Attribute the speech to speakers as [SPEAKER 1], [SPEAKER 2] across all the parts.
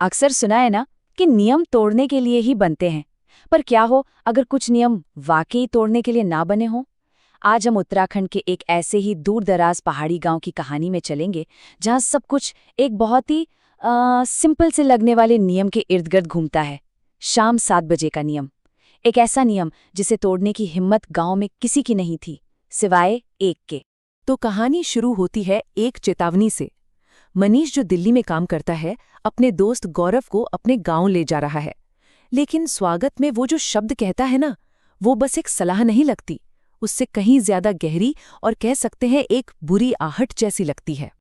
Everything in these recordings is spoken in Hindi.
[SPEAKER 1] अक्सर सुना है ना कि नियम तोड़ने के लिए ही बनते हैं। पर क्या हो अगर कुछ नियम वाकई तोड़ने के लिए ना बने हों? आज हम उत्तराखंड के एक ऐसे ही दूर दराज पहाड़ी गांव की कहानी में चलेंगे जहां सब कुछ एक बहुत ही सिंपल से लगने वाले नियम के इर्द गिर्द घूमता है। शाम 7 बजे का नियम। एक ऐसा नियम जिसे तोड़ने की हिम्मत गांव में किसी की नहीं थी, सिवाय एक के।
[SPEAKER 2] तो कहानी शुरू होती है एक चेतावनी से। मनीष जो दिल्ली में काम करता है, अपने दोस्त गौरव को अपने गांव ले जा रहा है। लेकिन स्वागत में वो जो शब्द कहता है ना, वो बस एक सलाह नहीं लगती, उससे कहीं ज्यादा गहरी और कह सकते हैं एक बुरी आहट जैसी लगती है।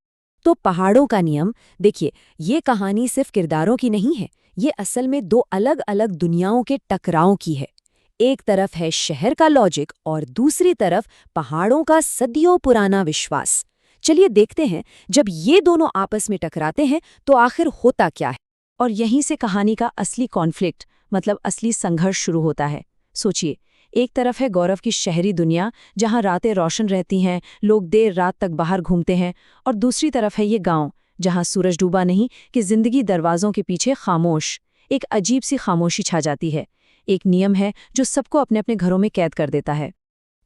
[SPEAKER 3] तो पहाड़ों का नियम, देखिए, ये कहानी सिर्फ किरदारों की नहीं है, ये असल में दो अलग अलग दुनियाओं के टकराव की है। एक तरफ है शहर का लॉजिक और दूसरी तरफ पहाड़ों का सदियों पुराना विश्वास। चलिए देखते हैं, जब ये दोनों आपस में टकराते हैं तो आखिर होता क्या है।
[SPEAKER 1] और यहीं से कहानी का असली कॉन्फ्लिक्ट, मतलब असली संघर्ष शुरू होता है। सोचिए, एक तरफ है गौरव की शहरी दुनिया जहां रातें रोशन रहती हैं, लोग देर रात तक बाहर घूमते हैं, और दूसरी तरफ है ये गांव जहां सूरज डूबा नहीं कि जिंदगी दरवाजों के पीछे खामोश। एक अजीब सी खामोशी छा जाती है। एक नियम है जो सबको अपने अपने घरों में कैद कर देता है।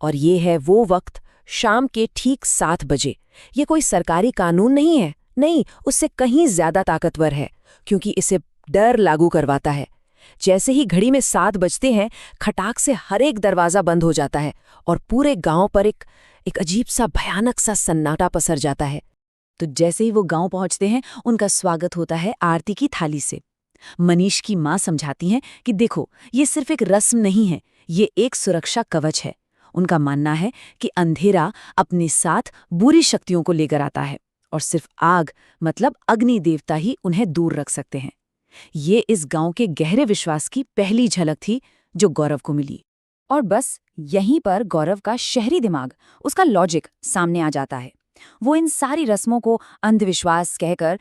[SPEAKER 2] और ये है वो वक्त, शाम के ठीक 7 बजे। ये कोई सरकारी कानून नहीं है, नहीं, उससे कहीं ज्यादा ताकतवर है, क्योंकि इसे डर लागू करवाता है। जैसे ही घड़ी में 7 बजते हैं, खटाक से हर एक दरवाजा बंद हो जाता है और पूरे गांव पर एक अजीब सा भयानक सा सन्नाटा पसर जाता है।
[SPEAKER 1] तो जैसे ही वो गांव पहुंचते हैं, उनका स्वागत होता है आरती की थाली से। मनीष की माँ समझाती हैं कि देखो, ये सिर्फ एक रस्म नहीं है, ये एक सुरक्षा कवच है। उनका मानना है कि अंधेरा अपने साथ बुरी शक्तियों को लेकर आता है और सिर्फ आग, मतलब अग्नि देवता ही उन्हें दूर रख सकते हैं। ये इस गांव के गहरे विश्वास की पहली झलक थी जो गौरव को मिली। और बस यहीं पर गौरव का शहरी दिमाग, उसका लॉजिक सामने आ जाता है। वो इन सारी रस्मों को अंधविश्वास कहकर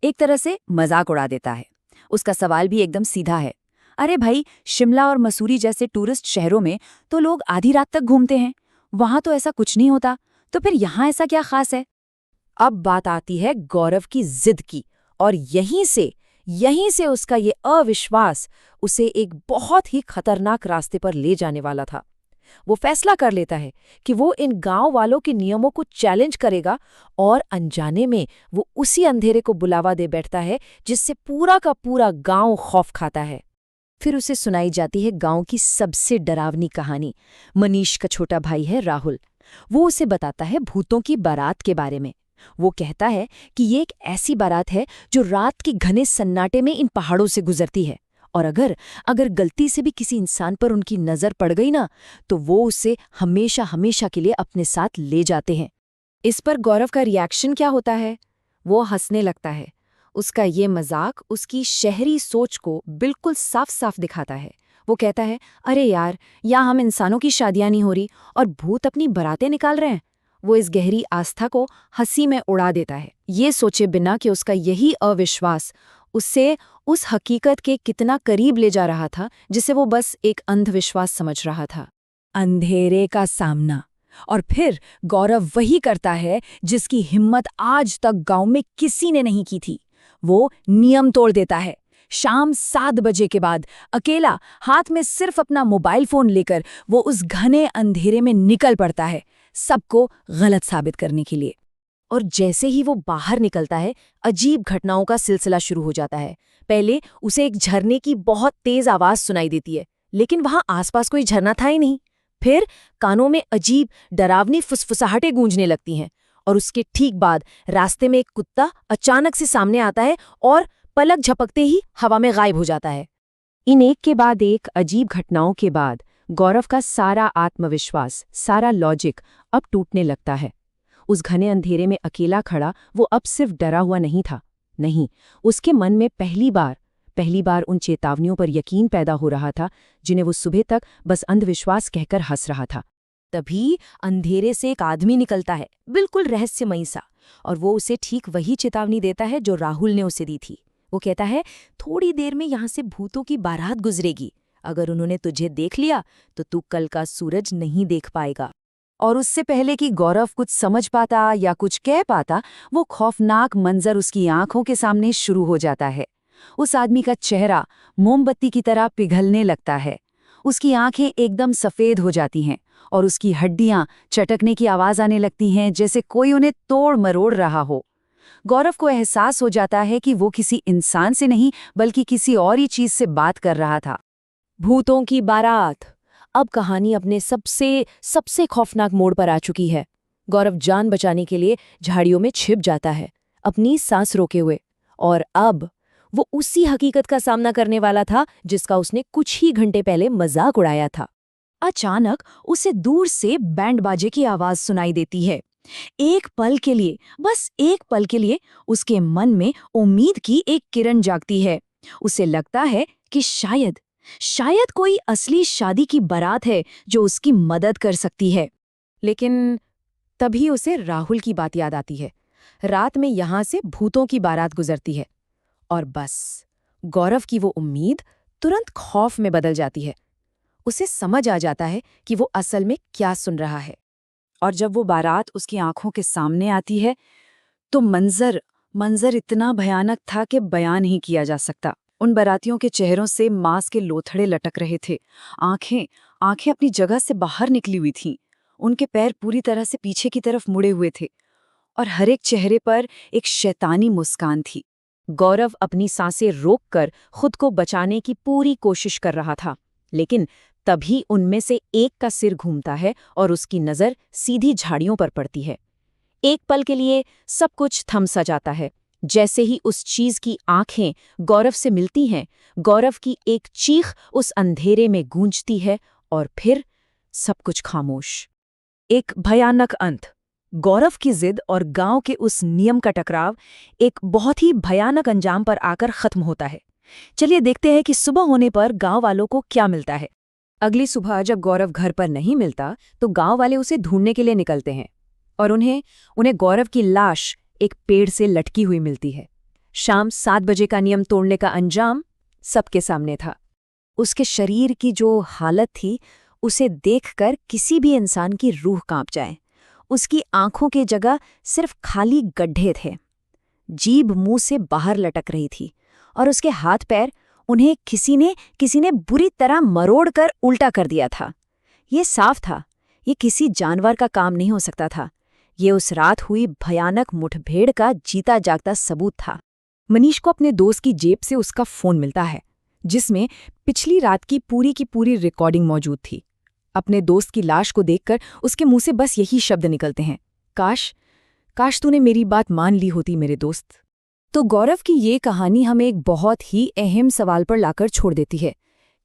[SPEAKER 1] एक तरह से मजाक उड़ा देता है। उसका सवाल भी एकदम सीधा है। अरे भाई, शिमला और मसूरी जैसे टूरिस्ट शहरों में तो लोग आधी रात तक घूमते हैं, वहां तो ऐसा कुछ नहीं होता, तो फिर यहाँ ऐसा क्या खास है?
[SPEAKER 2] अब बात आती है गौरव की जिद की, और यहीं से उसका ये अविश्वास उसे एक बहुत ही खतरनाक रास्ते पर ले जाने वाला था। वो फैसला कर लेता है कि वो इन गांव वालों के नियमों को चैलेंज करेगा, और अनजाने में वो उसी अंधेरे को बुलावा दे बैठता है जिससे पूरा का पूरा गांव खौफ खाता है।
[SPEAKER 3] फिर उसे सुनाई जाती है गांव की सबसे डरावनी कहानी। मनीष का छोटा भाई है राहुल। वो उसे बताता है भूतों की बारात के बारे में। वो कहता है कि ये एक ऐसी बारात है जो रात के घने सन्नाटे में इन पहाड़ों से गुजरती है, और अगर गलती से भी किसी इंसान पर उनकी नजर पड़ गई ना, तो वो उसे हमेशा हमेशा के लिए अपने साथ ले जाते हैं।
[SPEAKER 2] इस पर गौरव का रिएक्शन क्या होता है? वो हंसने लगता है। उसका ये मजाक उसकी शहरी सोच को बिल्कुल साफ साफ दिखाता है। वो कहता है, अरे यार, यहाँ हम इंसानों की शादियां नहीं हो रही और भूत अपनी बारातें निकाल रहे हैं। वो इस गहरी आस्था को हंसी में उड़ा देता है, ये सोचे बिना कि उसका यही अविश्वास उससे उस हकीकत के कितना करीब ले जा रहा था जिसे वो बस एक अंधविश्वास समझ रहा था।
[SPEAKER 1] अंधेरे का सामना। और फिर गौरव वही करता है जिसकी हिम्मत आज तक गांव में किसी ने नहीं की थी। वो नियम तोड़ देता है। शाम 7 बजे के बाद अकेला, हाथ में सिर्फ अपना मोबाइल फोन लेकर, वो उस घने अंधेरे में निकल पड़ता है, सबको गलत साबित करने के लिए।
[SPEAKER 2] और जैसे ही वो बाहर निकलता है, अजीब घटनाओं का सिलसिला शुरू हो जाता है। पहले उसे एक झरने की बहुत तेज आवाज सुनाई देती है, लेकिन वहां आसपास कोई झरना था ही नहीं। फिर कानों में अजीब डरावनी फुसफुसाहटें गूंजने लगती हैं, और उसके ठीक बाद रास्ते में एक कुत्ता अचानक से सामने आता है और पलक झपकते ही हवा में गायब हो जाता है। इन एक के बाद एक अजीब घटनाओं के बाद गौरव का सारा आत्मविश्वास, सारा लॉजिक अब टूटने लगता है। उस घने अंधेरे में अकेला खड़ा वो अब सिर्फ डरा हुआ नहीं था, नहीं, उसके मन में पहली बार उन चेतावनियों पर यकीन पैदा हो रहा था जिन्हें वो सुबह तक बस अंधविश्वास कहकर हंस रहा था। तभी अंधेरे से एक आदमी निकलता है, बिल्कुल रहस्यमयी सा, और वो उसे ठीक वही चेतावनी देता है जो राहुल ने उसे दी थी। वो कहता है, थोड़ी देर में यहाँ से भूतों की बारात गुजरेगी, अगर उन्होंने तुझे देख लिया तो तू कल का सूरज नहीं देख पाएगा। और उससे पहले कि गौरव कुछ समझ पाता या कुछ कह पाता, वो खौफनाक मंजर उसकी आंखों के सामने शुरू हो जाता है।
[SPEAKER 1] उस आदमी का चेहरा मोमबत्ती की तरह पिघलने लगता है। उसकी आंखें एकदम सफ़ेद हो जाती हैं और उसकी हड्डियां चटकने की आवाज़ आने लगती हैं, जैसे कोई उन्हें तोड़ मरोड़ रहा हो। गौरव को एहसास हो जाता है कि वो किसी इंसान से नहीं बल्कि किसी और ही चीज़ से बात कर रहा था।
[SPEAKER 2] भूतों की बारात। अब कहानी अपने सबसे खौफनाक मोड़ पर आ चुकी है। गौरव जान बचाने के लिए झाड़ियों में छिप जाता है, अपनी सांस रोके हुए। और अब वो उसी हकीकत का सामना करने वाला था जिसका उसने कुछ ही घंटे पहले मजाक उड़ाया था।
[SPEAKER 1] अचानक उसे दूर से बैंड बाजे की आवाज सुनाई देती है। एक पल के लिए, बस एक पल के लिए उसके मन में उम्मीद की एक किरण जागती है। उसे लगता है कि शायद कोई असली शादी की बारात है जो उसकी मदद कर सकती है।
[SPEAKER 2] लेकिन तभी उसे राहुल की बात याद आती है। रात में यहां से भूतों की बारात गुजरती है और बस गौरव की वो उम्मीद तुरंत खौफ में बदल जाती है। उसे समझ आ जाता है कि वो असल में क्या सुन रहा है।
[SPEAKER 1] और जब वो बारात उसकी आंखों के सामने आती है तो मंजर इतना भयानक था कि बयान नहीं किया जा सकता। उन बारातियों के चेहरों से मांस के लोथड़े लटक रहे थे। आंखें अपनी जगह से बाहर निकली हुई थीं। उनके पैर पूरी तरह से पीछे की तरफ मुड़े हुए थे और हर एक चेहरे पर एक शैतानी मुस्कान थी।
[SPEAKER 2] गौरव अपनी सांसें रोककर खुद को बचाने की पूरी कोशिश कर रहा था, लेकिन तभी उनमें से एक का सिर घूमता है और उसकी नज़र सीधी झाड़ियों पर पड़ती है। एक पल के लिए सब कुछ थम सा जाता है। जैसे ही उस चीज की आंखें गौरव से मिलती हैं, गौरव की एक चीख उस अंधेरे में गूंजती है और फिर सब कुछ खामोश। एक भयानक अंत। गौरव की जिद और गांव के उस नियम का टकराव एक बहुत ही भयानक अंजाम पर आकर खत्म होता है। चलिए देखते हैं कि सुबह होने पर गांव वालों को क्या मिलता है। अगली सुबह जब गौरव घर पर नहीं मिलता तो गांव वाले उसे ढूंढने के लिए निकलते हैं और उन्हें गौरव की लाश एक पेड़ से लटकी हुई मिलती है। शाम 7 बजे का नियम तोड़ने का अंजाम सबके सामने था। उसके शरीर की जो हालत थी उसे देखकर किसी भी इंसान की रूह कांप जाए। उसकी आंखों की जगह सिर्फ खाली गड्ढे थे। जीभ मुंह से बाहर लटक रही थी और उसके हाथ पैर उन्हें किसी ने बुरी तरह मरोड़कर उल्टा कर दिया था। ये साफ था, ये किसी जानवर का काम नहीं हो सकता था। ये उस रात हुई भयानक मुठभेड़ का जीता जागता सबूत था। मनीष को अपने दोस्त की जेब से उसका फोन मिलता है, जिसमें पिछली रात की पूरी रिकॉर्डिंग मौजूद थी। अपने दोस्त की लाश को देखकर उसके मुंह से बस यही शब्द निकलते हैं, काश तूने मेरी बात मान ली होती मेरे दोस्त। तो गौरव की ये कहानी हमें एक बहुत ही अहम सवाल पर लाकर छोड़ देती है।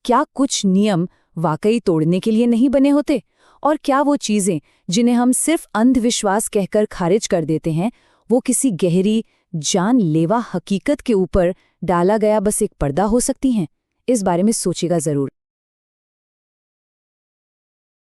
[SPEAKER 2] क्या कुछ नियम वाकई तोड़ने के लिए नहीं बने होते? और क्या वो चीज़ें जिन्हें हम सिर्फ अंधविश्वास कहकर खारिज कर देते हैं, वो किसी गहरी जानलेवा हकीकत के ऊपर डाला गया बस एक पर्दा हो सकती हैं? इस बारे में सोचिएगा ज़रूर।